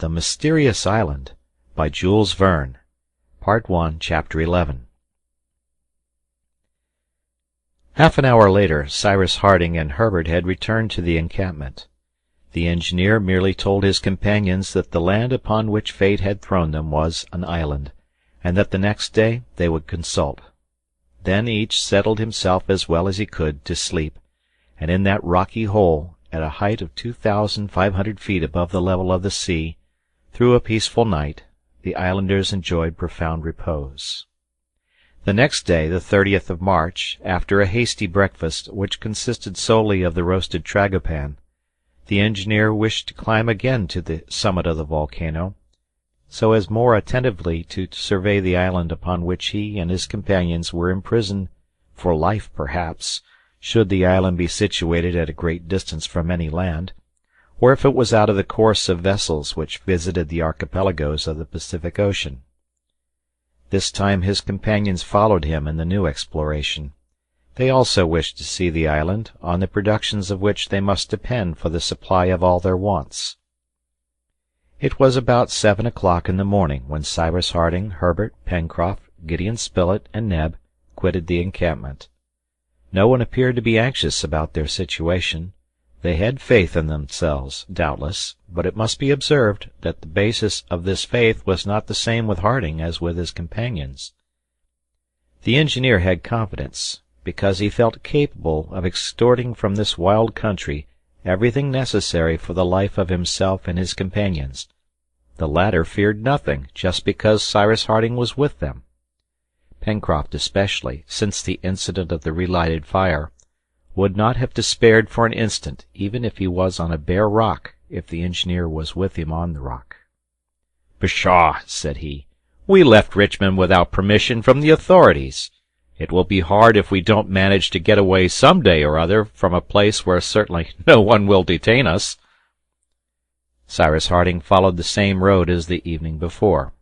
The Mysterious Island, by Jules Verne. Part 1, Chapter 11. Half an hour later, Cyrus Harding and Herbert had returned to the encampment. The engineer merely told his companions that the land upon which fate had thrown them was an island, and that the next day they would consult. Then each settled himself as well as he could to sleep, and in that rocky hole, at a height of 2,500 feet above the level of the sea, through a peaceful night, the islanders enjoyed profound repose. The next day, the 30th of March, after a hasty breakfast, which consisted solely of the roasted tragopan, the engineer wished to climb again to the summit of the volcano, so as more attentively to survey the island upon which he and his companions were imprisoned for life perhaps, should the island be situated at a great distance from any land, or if it was out of the course of vessels which visited the archipelagos of the Pacific Ocean. This time his companions followed him in the new exploration. They also wished to see the island, on the productions of which they must depend for the supply of all their wants. It was about 7 o'clock in the morning when Cyrus Harding, Herbert, Pencroft, Gideon Spilett, and Neb quitted the encampment. No one appeared to be anxious about their situation. They had faith in themselves, doubtless, but it must be observed that the basis of this faith was not the same with Harding as with his companions. The engineer had confidence, because he felt capable of extorting from this wild country everything necessary for the life of himself and his companions. The latter feared nothing, just because Cyrus Harding was with them. Pencroft especially, since the incident of the relighted fire, would not have despaired for an instant, even if he was on a bare rock, if the engineer was with him on the rock. "Pshaw!" said he. "We left Richmond without permission from the authorities. It will be hard if we don't manage to get away some day or other from a place where certainly no one will detain us." Cyrus Harding followed the same road as the evening before.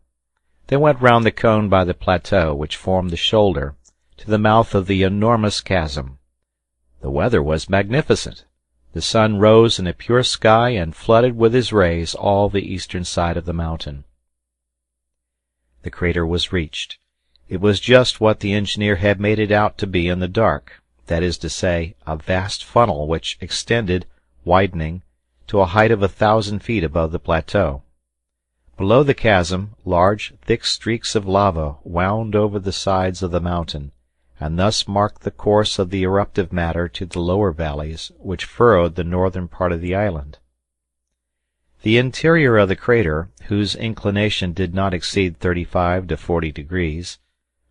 They went round the cone by the plateau which formed the shoulder, to the mouth of the enormous chasm. The weather was magnificent. The sun rose in a pure sky and flooded with his rays all the eastern side of the mountain. The crater was reached. It was just what the engineer had made it out to be in the dark, that is to say, a vast funnel which extended, widening, to a height of 1,000 feet above the plateau. Below the chasm, large, thick streaks of lava wound over the sides of the mountain, and thus marked the course of the eruptive matter to the lower valleys which furrowed the northern part of the island. The interior of the crater, whose inclination did not exceed 35 to 40 degrees,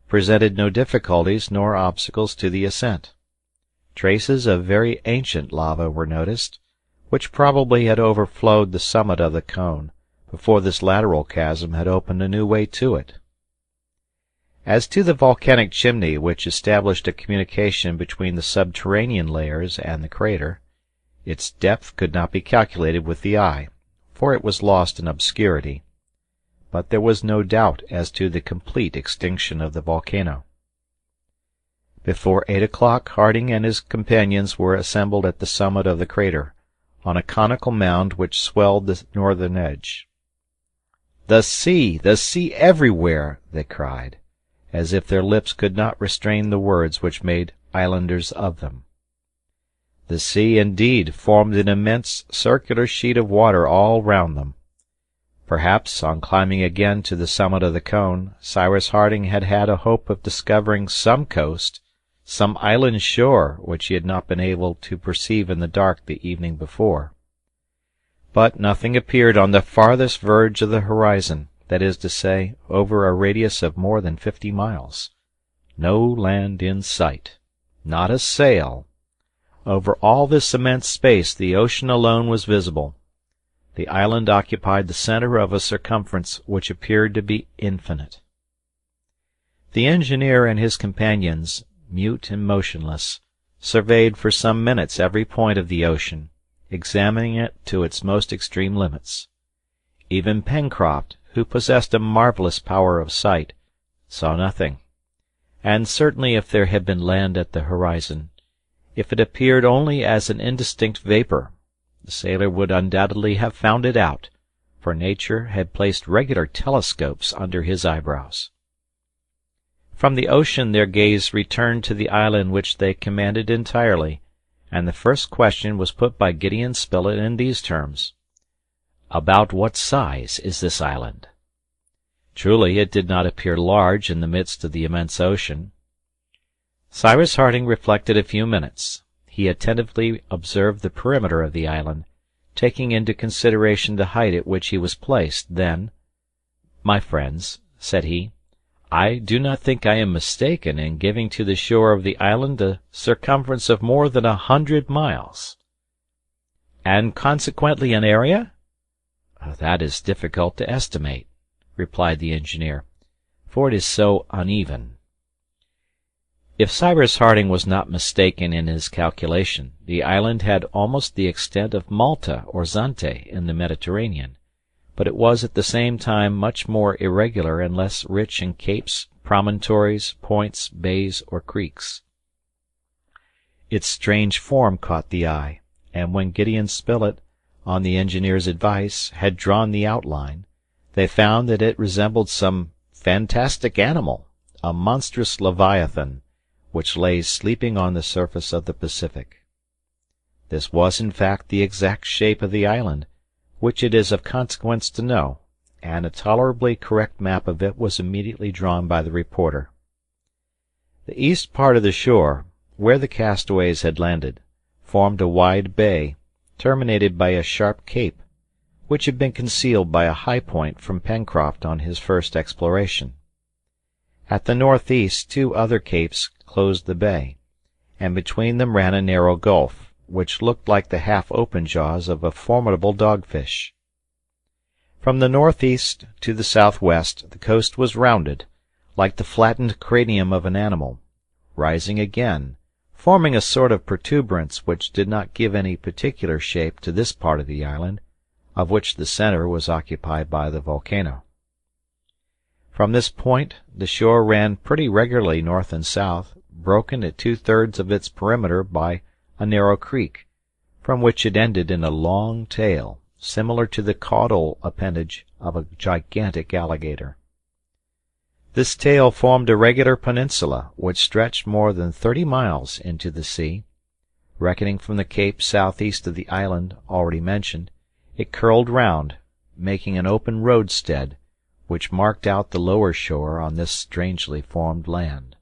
presented no difficulties nor obstacles to the ascent. Traces of very ancient lava were noticed, which probably had overflowed the summit of the cone before this lateral chasm had opened a new way to it. As to the volcanic chimney which established a communication between the subterranean layers and the crater, its depth could not be calculated with the eye, for it was lost in obscurity. But there was no doubt as to the complete extinction of the volcano. Before 8 o'clock Harding and his companions were assembled at the summit of the crater, on a conical mound which swelled the northern edge. "The sea! The sea everywhere!" they cried, as if their lips could not restrain the words which made islanders of them. The sea, indeed, formed an immense circular sheet of water all round them. Perhaps, on climbing again to the summit of the cone, Cyrus Harding had had a hope of discovering some coast, some island shore which he had not been able to perceive in the dark the evening before. But nothing appeared on the farthest verge of the horizon, that is to say, over a radius of more than 50 miles. No land in sight. Not a sail. Over all this immense space the ocean alone was visible. The island occupied the center of a circumference which appeared to be infinite. The engineer and his companions, mute and motionless, surveyed for some minutes every point of the ocean, examining it to its most extreme limits. Even Pencroft, who possessed a marvelous power of sight, saw nothing. And certainly if there had been land at the horizon, if it appeared only as an indistinct vapor, the sailor would undoubtedly have found it out, for nature had placed regular telescopes under his eyebrows. From the ocean their gaze returned to the island which they commanded entirely, and the first question was put by Gideon Spilett in these terms: "About what size is this island?" Truly, it did not appear large in the midst of the immense ocean. Cyrus Harding reflected a few minutes. He attentively observed the perimeter of the island, taking into consideration the height at which he was placed. Then, "My friends," said he, "I do not think I am mistaken in giving to the shore of the island a circumference of more than 100 miles." "And consequently an area?" "That is difficult to estimate," replied the engineer, "for it is so uneven." If Cyrus Harding was not mistaken in his calculation, the island had almost the extent of Malta or Zante in the Mediterranean, but it was at the same time much more irregular and less rich in capes, promontories, points, bays, or creeks. Its strange form caught the eye, and when Gideon Spilett, on the engineer's advice, had drawn the outline, they found that it resembled some fantastic animal, a monstrous leviathan, which lay sleeping on the surface of the Pacific. This was in fact the exact shape of the island, which it is of consequence to know, and a tolerably correct map of it was immediately drawn by the reporter. The east part of the shore, where the castaways had landed, formed a wide bay, terminated by a sharp cape, which had been concealed by a high point from Pencroft on his first exploration. At the northeast 2 other capes closed the bay, and between them ran a narrow gulf, which looked like the half-open jaws of a formidable dogfish. From the northeast to the southwest the coast was rounded, like the flattened cranium of an animal, rising again, forming a sort of protuberance which did not give any particular shape to this part of the island, of which the center was occupied by the volcano. From this point the shore ran pretty regularly north and south, broken at 2/3 of its perimeter by a narrow creek, from which it ended in a long tail, similar to the caudal appendage of a gigantic alligator. This tail formed a regular peninsula, which stretched more than 30 miles into the sea. Reckoning from the cape southeast of the island already mentioned, it curled round, making an open roadstead, which marked out the lower shore on this strangely formed land.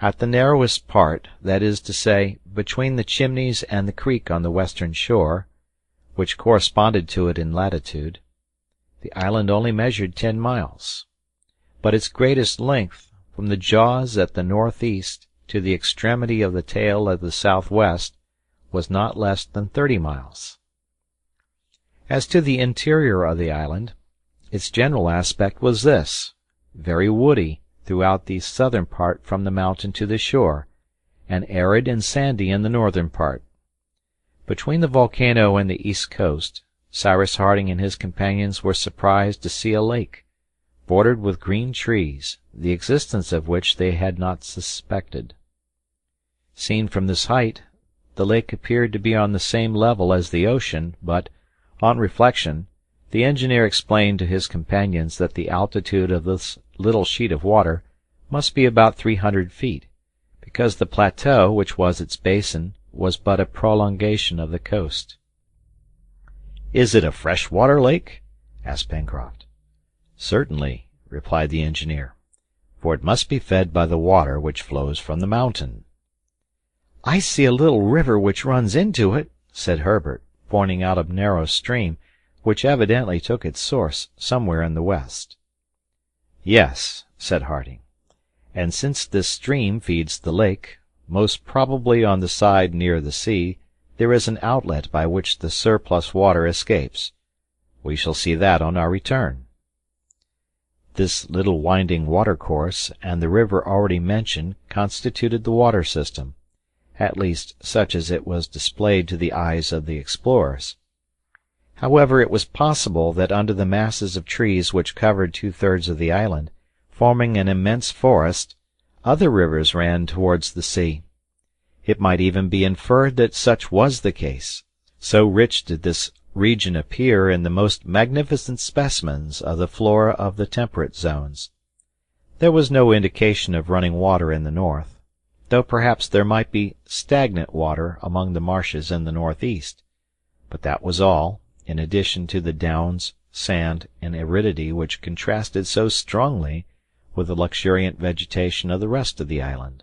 At the narrowest part, that is to say, between the Chimneys and the creek on the western shore, which corresponded to it in latitude, the island only measured 10 miles. But its greatest length, from the jaws at the northeast to the extremity of the tail at the southwest, was not less than 30 miles. As to the interior of the island, its general aspect was this: very woody throughout the southern part from the mountain to the shore, and arid and sandy in the northern part. Between the volcano and the east coast, Cyrus Harding and his companions were surprised to see a lake, bordered with green trees, the existence of which they had not suspected. Seen from this height, the lake appeared to be on the same level as the ocean, but, on reflection, the engineer explained to his companions that the altitude of this little sheet of water must be about 300 feet, because the plateau, which was its basin, was but a prolongation of the coast. "Is it a fresh-water lake?" asked Pencroft. "Certainly," replied the engineer, "for it must be fed by the water which flows from the mountain." "I see a little river which runs into it," said Herbert, pointing out a narrow stream, which evidently took its source somewhere in the west. "Yes," said Harding, "and since this stream feeds the lake, most probably on the side near the sea there is an outlet by which the surplus water escapes. We shall see that on our return." This little winding watercourse and the river already mentioned constituted the water system, at least such as it was displayed to the eyes of the explorers. However, it was possible that under the masses of trees which covered 2/3 of the island, forming an immense forest, other rivers ran towards the sea. It might even be inferred that such was the case, so rich did this region appear in the most magnificent specimens of the flora of the temperate zones. There was no indication of running water in the north, though perhaps there might be stagnant water among the marshes in the northeast, but that was all, in addition to the downs, sand, and aridity which contrasted so strongly with the luxuriant vegetation of the rest of the island.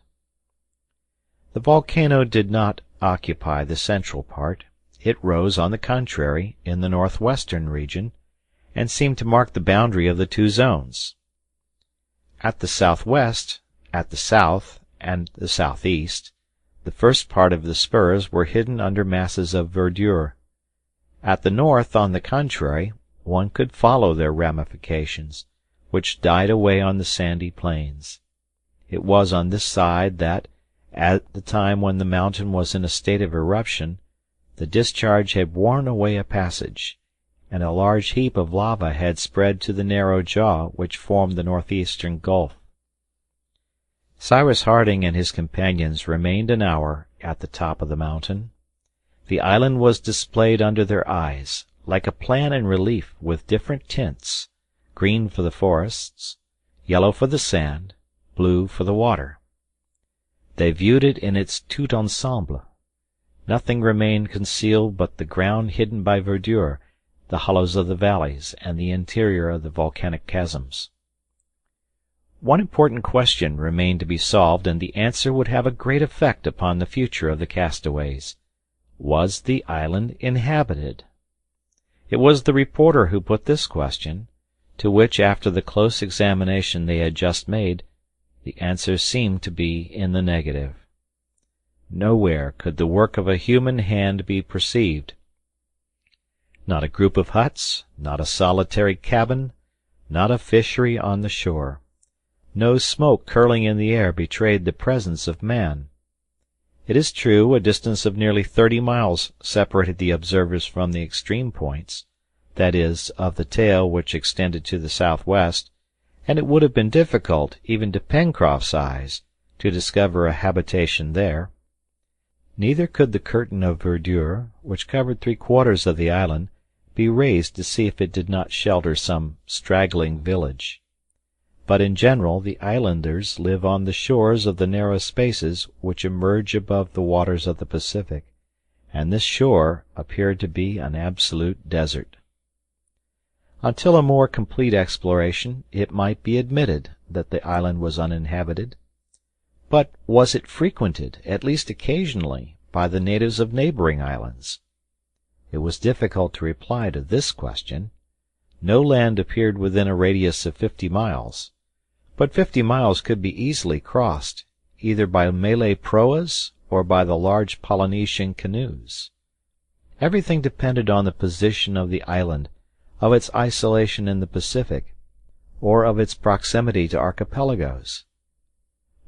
The volcano did not occupy the central part. It rose, on the contrary, in the northwestern region, and seemed to mark the boundary of the two zones. At the southwest, at the south, and the southeast, the first part of the spurs were hidden under masses of verdure. At the north, on the contrary, one could follow their ramifications, which died away on the sandy plains. It was on this side that, at the time when the mountain was in a state of eruption, the discharge had worn away a passage, and a large heap of lava had spread to the narrow jaw which formed the northeastern gulf. Cyrus Harding and his companions remained an hour at the top of the mountain. The island was displayed under their eyes, like a plan in relief with different tints, green for the forests, yellow for the sand, blue for the water. They viewed it in its tout ensemble. Nothing remained concealed but the ground hidden by verdure, the hollows of the valleys, and the interior of the volcanic chasms. One important question remained to be solved, and the answer would have a great effect upon the future of the castaways. Was the island inhabited? It was the reporter who put this question, to which, after the close examination they had just made, the answer seemed to be in the negative. Nowhere could the work of a human hand be perceived. Not a group of huts, not a solitary cabin, not a fishery on the shore. No smoke curling in the air betrayed the presence of man. It is true, a distance of nearly 30 miles separated the observers from the extreme points, that is, of the tail which extended to the southwest, and it would have been difficult, even to Pencroft's eyes, to discover a habitation there. Neither could the curtain of verdure, which covered 3/4 of the island, be raised to see if it did not shelter some straggling village. But in general the islanders live on the shores of the narrow spaces which emerge above the waters of the Pacific, and this shore appeared to be an absolute desert. Until a more complete exploration, it might be admitted that the island was uninhabited. But was it frequented, at least occasionally, by the natives of neighboring islands? It was difficult to reply to this question. No land appeared within a radius of 50 miles, but 50 miles could be easily crossed, either by Malay proas or by the large Polynesian canoes. Everything depended on the position of the island, of its isolation in the Pacific, or of its proximity to archipelagos.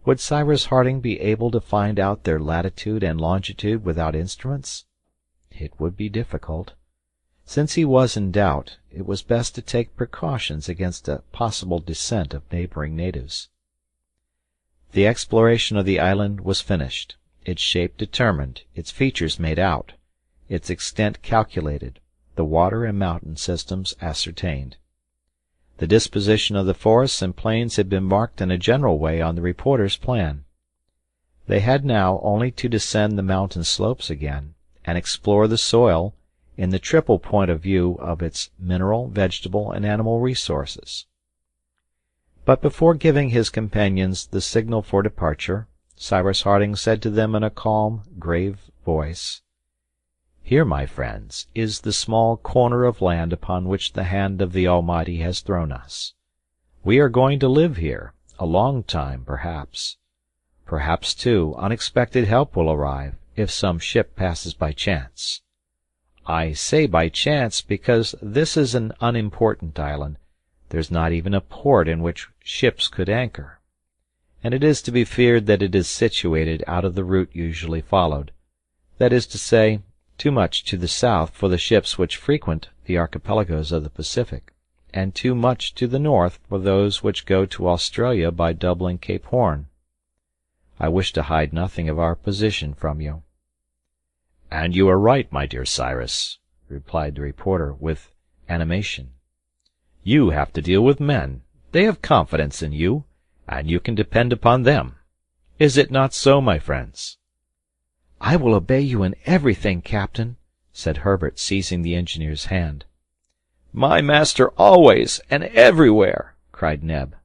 Would Cyrus Harding be able to find out their latitude and longitude without instruments? It would be difficult. Since he was in doubt, it was best to take precautions against a possible descent of neighboring natives. The exploration of the island was finished, its shape determined, its features made out, its extent calculated, the water and mountain systems ascertained. The disposition of the forests and plains had been marked in a general way on the reporter's plan. They had now only to descend the mountain slopes again, and explore the soil in the triple point of view of its mineral, vegetable, and animal resources. But before giving his companions the signal for departure, Cyrus Harding said to them in a calm, grave voice, "Here, my friends, is the small corner of land upon which the hand of the Almighty has thrown us. We are going to live here, a long time, perhaps. Perhaps, too, unexpected help will arrive, if some ship passes by chance. I say by chance because this is an unimportant island. There's not even a port in which ships could anchor, and it is to be feared that it is situated out of the route usually followed, that is to say, too much to the south for the ships which frequent the archipelagos of the Pacific, and too much to the north for those which go to Australia by doubling Cape Horn. I wish to hide nothing of our position from you." "And you are right, my dear Cyrus," replied the reporter, with animation. "You have to deal with men. They have confidence in you, and you can depend upon them. Is it not so, my friends?" "I will obey you in everything, Captain," said Herbert, seizing the engineer's hand. "My master always and everywhere," cried Neb.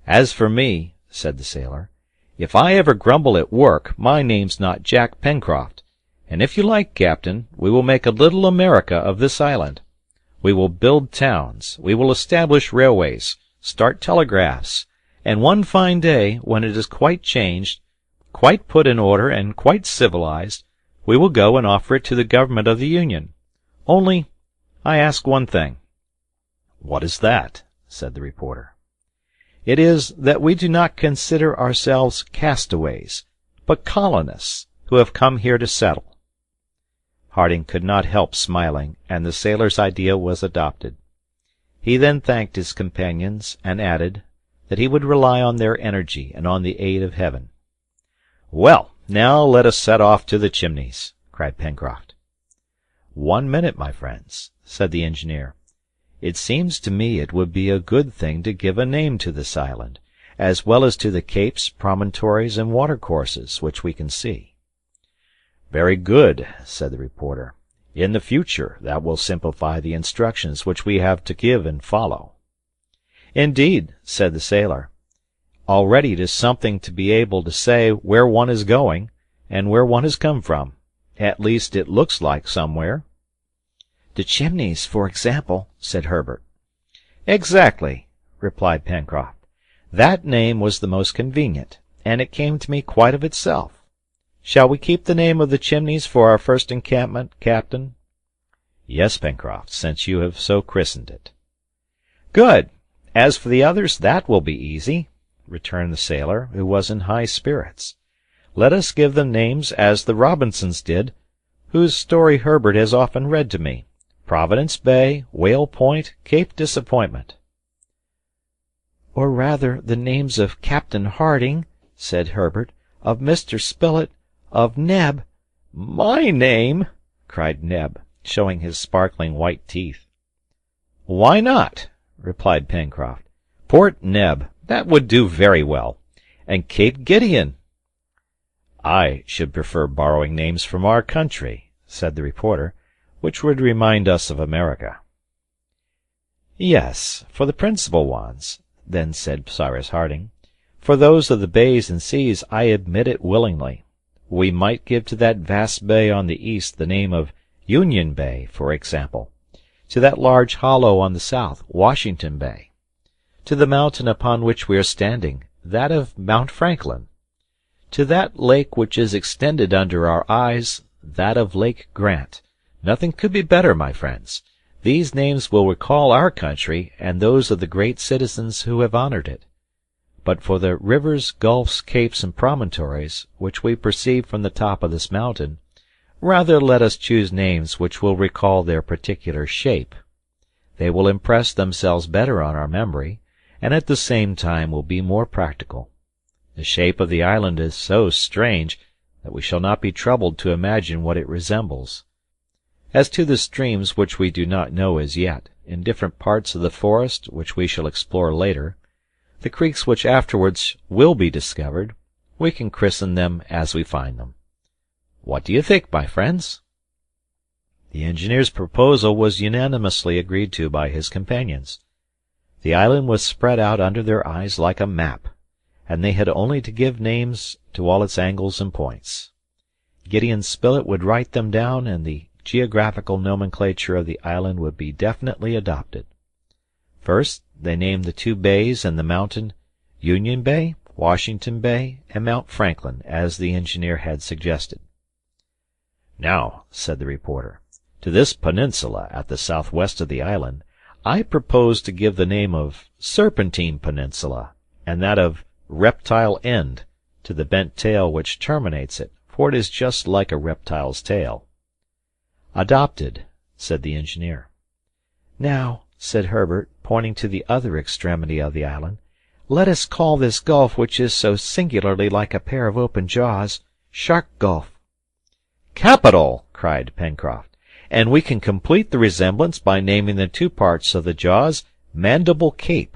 "As for me," said the sailor, "if I ever grumble at work, my name's not Jack Pencroft, and if you like, Captain, we will make a little America of this island. We will build towns, we will establish railways, start telegraphs, and one fine day, when it is quite changed, quite put in order, and quite civilized, we will go and offer it to the government of the Union. Only, I ask one thing." "What is that?" said the reporter. "It is that we do not consider ourselves castaways, but colonists who have come here to settle." Harding could not help smiling, and the sailor's idea was adopted. He then thanked his companions, and added that he would rely on their energy and on the aid of Heaven. "Well, now let us set off to the Chimneys," cried Pencroft. "1 minute, my friends," said the engineer. "It seems to me it would be a good thing to give a name to this island, as well as to the capes, promontories, and watercourses which we can see." "Very good," said the reporter. "In the future that will simplify the instructions which we have to give and follow." "Indeed," said the sailor. "Already it is something to be able to say where one is going, and where one has come from. At least it looks like somewhere." "The Chimneys, for example," said Herbert. "Exactly," replied Pencroft. "That name was the most convenient, and it came to me quite of itself. Shall we keep the name of the Chimneys for our first encampment, Captain?" "Yes, Pencroft, since you have so christened it." "Good! As for the others, that will be easy," returned the sailor, who was in high spirits. "Let us give them names as the Robinsons did, whose story Herbert has often read to me. Providence Bay, Whale Point, Cape Disappointment." "Or rather the names of Captain Harding," said Herbert, "of Mr. Spilett, of Neb—" "My name!" cried Neb, showing his sparkling white teeth. "Why not?" replied Pencroft. "Port Neb, that would do very well. And Cape Gideon." "I should prefer borrowing names from our country," said the reporter, "which would remind us of America." "Yes, for the principal ones," then said Cyrus Harding. "For those of the bays and seas I admit it willingly. We might give to that vast bay on the east the name of Union Bay, for example; to that large hollow on the south, Washington Bay; to the mountain upon which we are standing, that of Mount Franklin; to that lake which is extended under our eyes, that of Lake Grant. Nothing could be better, my friends. These names will recall our country and those of the great citizens who have honored it. But for the rivers, gulfs, capes, and promontories, which we perceive from the top of this mountain, rather let us choose names which will recall their particular shape. They will impress themselves better on our memory, and at the same time will be more practical. The shape of the island is so strange that we shall not be troubled to imagine what it resembles. As to the streams which we do not know as yet, in different parts of the forest which we shall explore later, the creeks which afterwards will be discovered, we can christen them as we find them. What do you think, my friends?" The engineer's proposal was unanimously agreed to by his companions. The island was spread out under their eyes like a map, and they had only to give names to all its angles and points. Gideon Spilett would write them down, and the geographical nomenclature of the island would be definitely adopted. First, they named the 2 bays and the mountain Union Bay, Washington Bay, and Mount Franklin, as the engineer had suggested. "Now," said the reporter, "to this peninsula at the southwest of the island, I propose to give the name of Serpentine Peninsula, and that of Reptile End, to the bent tail which terminates it, for it is just like a reptile's tail." "Adopted," said the engineer. "Now," said Herbert, pointing to the other extremity of the island, "let us call this gulf which is so singularly like a pair of open jaws, Shark Gulf." "Capital!" cried Pencroft. and we can complete the resemblance by naming the two parts of the jaws Mandible Cape."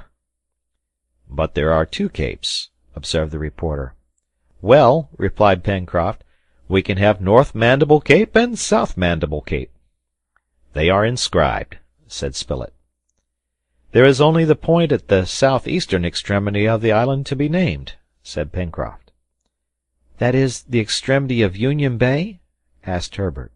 "But there are two capes," observed the reporter. "Well," replied Pencroft, "we can have North Mandible Cape and South Mandible Cape." "They are inscribed," said Spilett. "There is only the point at the southeastern extremity of the island to be named," said Pencroft. "That is the extremity of Union Bay?" asked Herbert.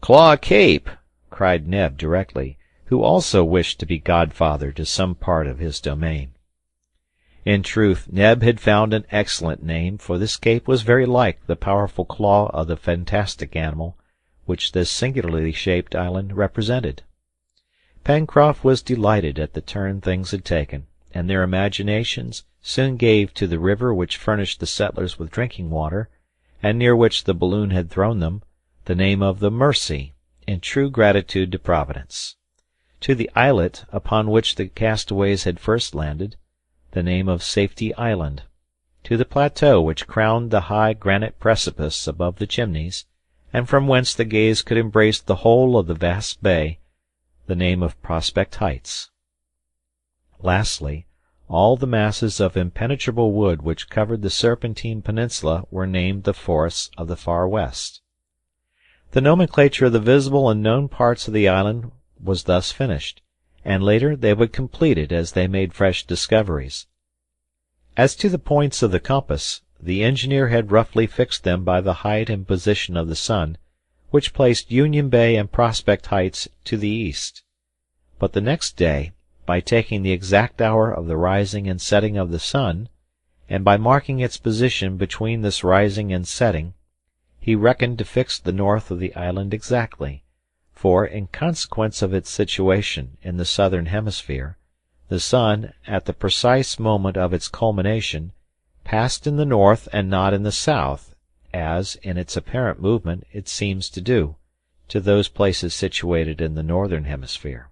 "Claw Cape!" cried Neb directly, who also wished to be godfather to some part of his domain. In truth, Neb had found an excellent name, for this cape was very like the powerful claw of the fantastic animal which this singularly shaped island represented. Pencroft was delighted at the turn things had taken, and their imaginations soon gave to the river which furnished the settlers with drinking water, and near which the balloon had thrown them, the name of the Mercy, in true gratitude to Providence; to the islet upon which the castaways had first landed, the name of Safety Island; to the plateau which crowned the high granite precipice above the Chimneys, and from whence the gaze could embrace the whole of the vast bay, the name of Prospect Heights. Lastly, all the masses of impenetrable wood which covered the Serpentine Peninsula were named the Forests of the Far West. The nomenclature of the visible and known parts of the island was thus finished, and later they would complete it as they made fresh discoveries. As to the points of the compass, the engineer had roughly fixed them by the height and position of the sun, which placed Union Bay and Prospect Heights to the east. But the next day, by taking the exact hour of the rising and setting of the sun, and by marking its position between this rising and setting, he reckoned to fix the north of the island exactly, for, in consequence of its situation in the southern hemisphere, the sun, at the precise moment of its culmination, passed in the north and not in the south, as, in its apparent movement, it seems to do, to those places situated in the northern hemisphere.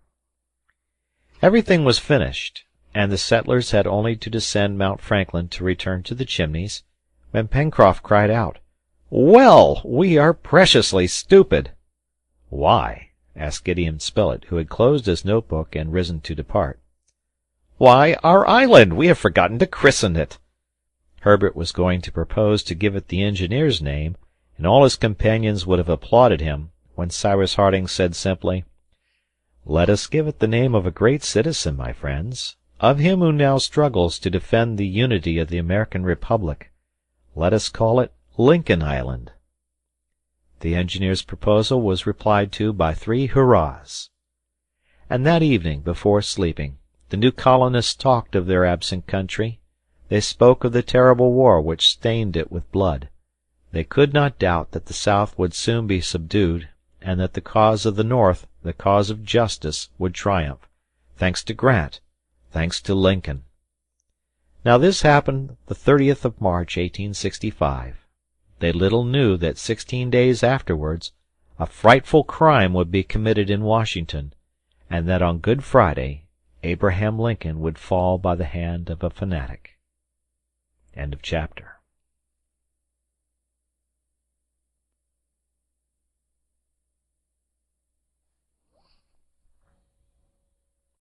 Everything was finished, and the settlers had only to descend Mount Franklin to return to the Chimneys, when Pencroft cried out, "Well, we are preciously stupid!" "Why?" asked Gideon Spilett, who had closed his notebook and risen to depart. "Why, our island! We have forgotten to christen it." Herbert was going to propose to give it the engineer's name, and all his companions would have applauded him, when Cyrus Harding said simply, "Let us give it the name of a great citizen, my friends, of him who now struggles to defend the unity of the American Republic. Let us call it Lincoln Island." The engineer's proposal was replied to by 3 hurrahs. And that evening, before sleeping, the new colonists talked of their absent country. They spoke of the terrible war which stained it with blood. They could not doubt that the South would soon be subdued, and that the cause of the North, the cause of justice, would triumph, thanks to Grant, thanks to Lincoln. Now this happened the 30th of March, 1865. They little knew that 16 days afterwards a frightful crime would be committed in Washington, and that on Good Friday Abraham Lincoln would fall by the hand of a fanatic. End of chapter.